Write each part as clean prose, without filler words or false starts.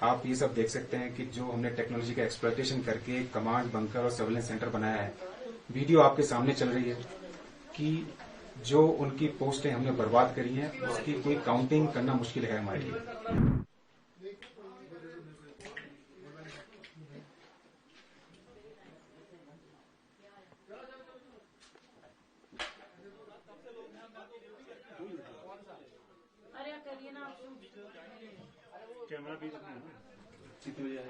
आप ये सब देख सकते हैं कि जो हमने टेक्नोलॉजी का एक्सप्लॉयटेशन करके कमांड बंकर और सर्विलेंस सेंटर बनाया है। वीडियो आपके सामने चल रही है कि जो उनकी पोस्टें हमने बर्बाद करी हैं उसकी कोई काउंटिंग करना मुश्किल है हमारे लिए। अरे करिए ना आप कैमरा भी कितने बजे आए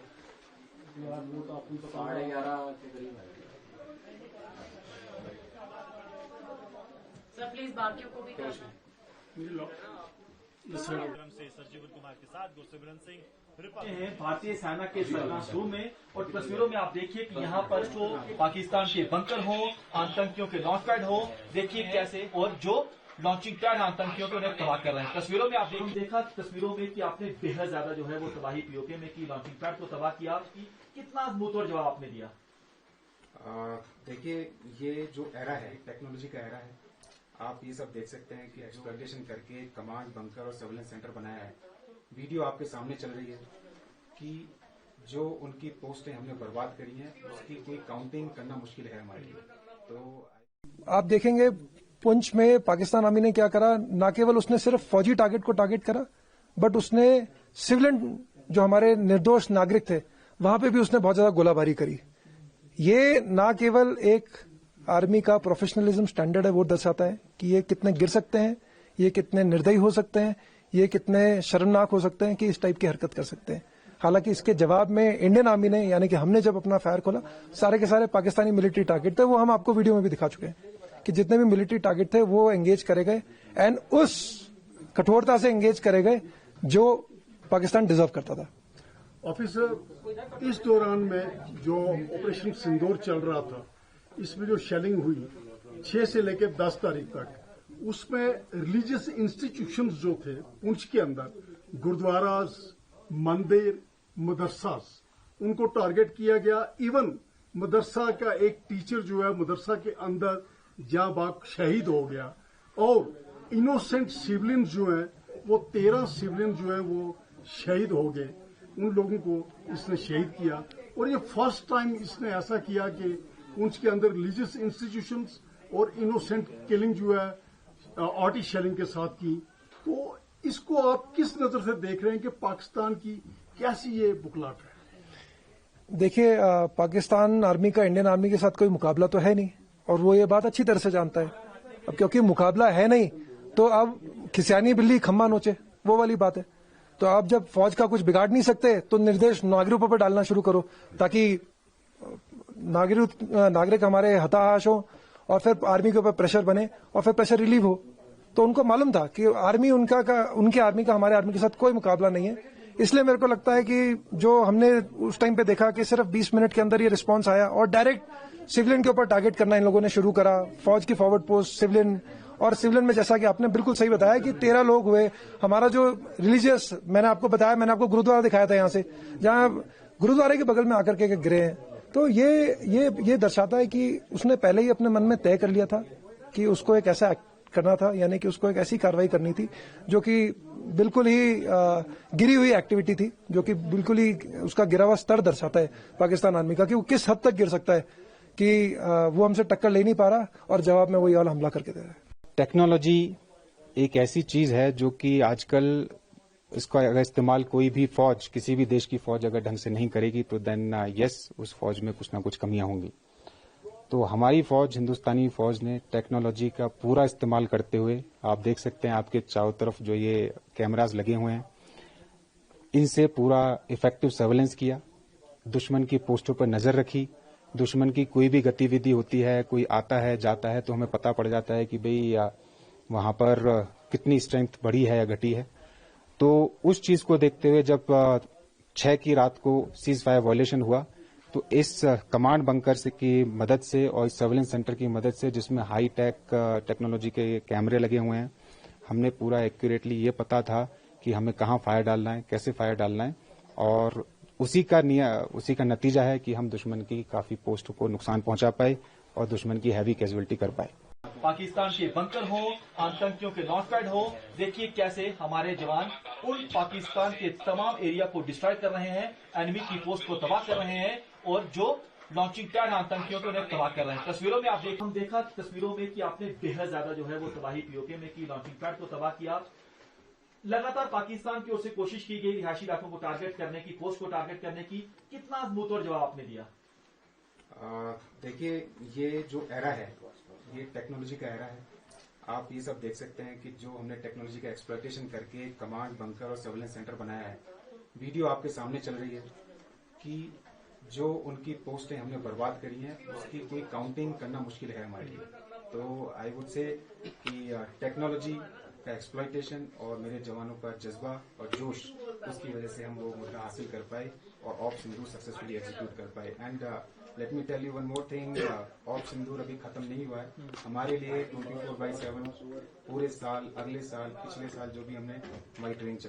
यार? वो तो आपको 11:30 के करीब आए। सर प्लीज बाकियों को भी कर सरजीवन कुमार के साथ गुरसिमरन सिंह भारतीय सेना के क्लासरूम में। और तस्वीरों में आप देखिए कि यहाँ पर जो पाकिस्तान के बंकर हो, आतंकियों के लॉन्च पैड हो, देखिए कैसे, और जो लॉन्चिंग पैड आतंकियों के उन्हें तबाह कर रहे हैं। तस्वीरों में आप देखा तस्वीरों में कि आपने बेहद ज्यादा जो है वो तबाही पीओके में की, लॉन्चिंग पैड को तबाह किया। कितना मुंहतोड़ जवाब आपने दिया? देखिए, ये जो एरा है टेक्नोलॉजी का एरा है। आप ये सब देख सकते हैं कि एक्सप्लॉयटेशन करके कमांड बंकर और सर्विलेंस सेंटर बनाया है। वीडियो आपके सामने चल रही है कि जो उनकी पोस्टें हमने बर्बाद करी हैं उसकी कोई काउंटिंग करना मुश्किल है हमारे लिए। तो आप देखेंगे पुंछ में पाकिस्तान आर्मी ने क्या करा, न केवल उसने सिर्फ फौजी टारगेट को टारगेट करा, बट उसने सिविलियन जो हमारे निर्दोष नागरिक थे वहां पे भी उसने बहुत ज्यादा गोलाबारी करी। ये न केवल एक आर्मी का प्रोफेशनलिज्म स्टैंडर्ड है वो दर्शाता है कि ये कितने गिर सकते हैं, ये कितने निर्दयी हो सकते हैं, ये कितने शर्मनाक हो सकते हैं कि इस टाइप की हरकत कर सकते हैं। हालांकि इसके जवाब में इंडियन आर्मी ने, यानी कि हमने जब अपना फायर खोला, सारे के सारे पाकिस्तानी मिलिट्री टारगेट थे, वो हम आपको वीडियो में भी दिखा चुके हैं कि जितने भी मिलिट्री टारगेट थे वो एंगेज करे गए, एंड उस कठोरता से एंगेज करे गए जो पाकिस्तान डिजर्व करता था। ऑफिसर, इस दौरान में जो ऑपरेशन सिंदूर चल रहा था, इसमें जो शेलिंग हुई 6 से लेकर 10 तारीख तक, उसमें रिलीजियस इंस्टीट्यूशंस जो थे पुंछ के अंदर, गुरुद्वारास, मंदिर, मदरसास, उनको टारगेट किया गया। इवन मदरसा का एक टीचर जो है मदरसा के अंदर जाँ बाग शहीद हो गया। और इनोसेंट सिविलियन जो है वो 13 सिविलियन जो है वो शहीद हो गए। उन लोगों को इसने शहीद किया। और ये फर्स्ट टाइम इसने ऐसा किया कि उनके अंदर रिलीजियस इंस्टीट्यूशंस और इनोसेंट किलिंग जो है आर्टी शेलिंग के साथ की। तो इसको आप किस नजर से देख रहे हैं कि पाकिस्तान की कैसी ये बुकलाट है? देखिए, पाकिस्तान आर्मी का इंडियन आर्मी के साथ कोई मुकाबला तो है नहीं, और वो ये बात अच्छी तरह से जानता है। अब क्योंकि मुकाबला है नहीं तो अब खिसियानी बिल्ली खम्मा नोचे, वो वाली बात है। तो आप जब फौज का कुछ बिगाड़ नहीं सकते तो निर्देश नागरिकों पर डालना शुरू करो, ताकि नागरिक हमारे हताश हो और फिर आर्मी के ऊपर प्रेशर बने और फिर प्रेशर रिलीव हो। तो उनको मालूम था कि आर्मी उनकी आर्मी का हमारे आर्मी के साथ कोई मुकाबला नहीं है। इसलिए मेरे को लगता है कि जो हमने उस टाइम पे देखा कि सिर्फ 20 मिनट के अंदर ये रिस्पांस आया और डायरेक्ट सिविलियन के ऊपर टारगेट करना इन लोगों ने शुरू करा। फौज की फॉरवर्ड पोस्ट, सिविलियन, और सिविलियन में जैसा कि आपने बिल्कुल सही बताया कि 13 लोग हुए। हमारा जो रिलीजियस, मैंने आपको बताया, मैंने आपको गुरुद्वारा दिखाया था यहाँ से, जहाँ गुरुद्वारे के बगल में आकर के गिरे हैं। तो ये दर्शाता है कि उसने पहले ही अपने मन में तय कर लिया था कि उसको एक ऐसा एक्ट करना था, यानी कि उसको एक ऐसी कार्रवाई करनी थी जो कि बिल्कुल ही गिरी हुई एक्टिविटी थी, जो कि बिल्कुल ही उसका गिरा हुआ स्तर दर्शाता है पाकिस्तान आर्मी का, कि वो किस हद तक गिर सकता है कि वो हमसे टक्कर ले नहीं पा रहा और जवाब में वो ये वाला हमला करके दे रहा है। टेक्नोलॉजी एक ऐसी चीज है जो कि आजकल इसका अगर इस्तेमाल कोई भी फौज, किसी भी देश की फौज अगर ढंग से नहीं करेगी तो देन यस, उस फौज में कुछ ना कुछ कमियां होंगी। तो हमारी फौज, हिंदुस्तानी फौज ने टेक्नोलॉजी का पूरा इस्तेमाल करते हुए, आप देख सकते हैं आपके चारों तरफ जो ये कैमरास लगे हुए हैं, इनसे पूरा इफेक्टिव सर्वेलेंस किया, दुश्मन की पोस्टों पर नजर रखी। दुश्मन की कोई भी गतिविधि होती है, कोई आता है जाता है, तो हमें पता पड़ जाता है कि भाई वहां पर कितनी स्ट्रेंथ बढ़ी है या घटी है। तो उस चीज को देखते हुए जब 6 की रात को सीज फायर वायलेशन हुआ, तो इस कमांड बंकर से की मदद से और इस सर्वेलेंस सेंटर की मदद से, जिसमें हाई टेक टेक्नोलॉजी के कैमरे लगे हुए हैं, हमने पूरा एक्यूरेटली ये पता था कि हमें कहाँ फायर डालना है, कैसे फायर डालना है, और उसी का नतीजा है कि हम दुश्मन की काफी पोस्टों को नुकसान पहुंचा पाए और दुश्मन की हैवी कैजुअल्टी कर पाए। पाकिस्तान के बंकर हो, आतंकियों के लॉन्च पैड हो, देखिए कैसे हमारे जवान उन पाकिस्तान के तमाम एरिया को डिस्ट्रॉय कर रहे हैं, एनिमी की पोस्ट को तबाह कर रहे हैं और जो लॉन्चिंग पैड आतंकियों को उन्हें तबाह कर रहे हैं। तस्वीरों में आप हम देखा तस्वीरों में कि आपने बेहद ज्यादा जो है वो तबाही पीओके में की, लॉन्चिंग पैड को तबाह किया। लगातार पाकिस्तान की ओर से कोशिश की गई रिहायशी इलाकों को टारगेट करने की, पोस्ट को टारगेट करने की, कितना मुंहतोड़ जवाब आपने दिया? देखिए, ये जो एरा है ये टेक्नोलॉजी का एरा है। आप ये सब देख सकते हैं कि जो हमने टेक्नोलॉजी का एक्सप्लॉयटेशन करके कमांड बंकर और सर्वेलेंस सेंटर बनाया है, वीडियो आपके सामने चल रही है कि जो उनकी पोस्टें हमने बर्बाद करी हैं उसकी कोई काउंटिंग करना मुश्किल है हमारे लिए। तो आई वुड से कि टेक्नोलॉजी का एक्सप्लॉयटेशन और मेरे जवानों का जज्बा और जोश, उसकी वजह से हम वो मुद्दा हासिल कर पाए और ऑप सिंदूर सक्सेसफुली एग्जीक्यूट कर पाए। And let me tell you one more thing, op Sindoor अभी खत्म नहीं हुआ है। हमारे लिए 24/7 पूरे साल, अगले साल, पिछले साल जो भी हमने हमारी ट्रेनिंग चली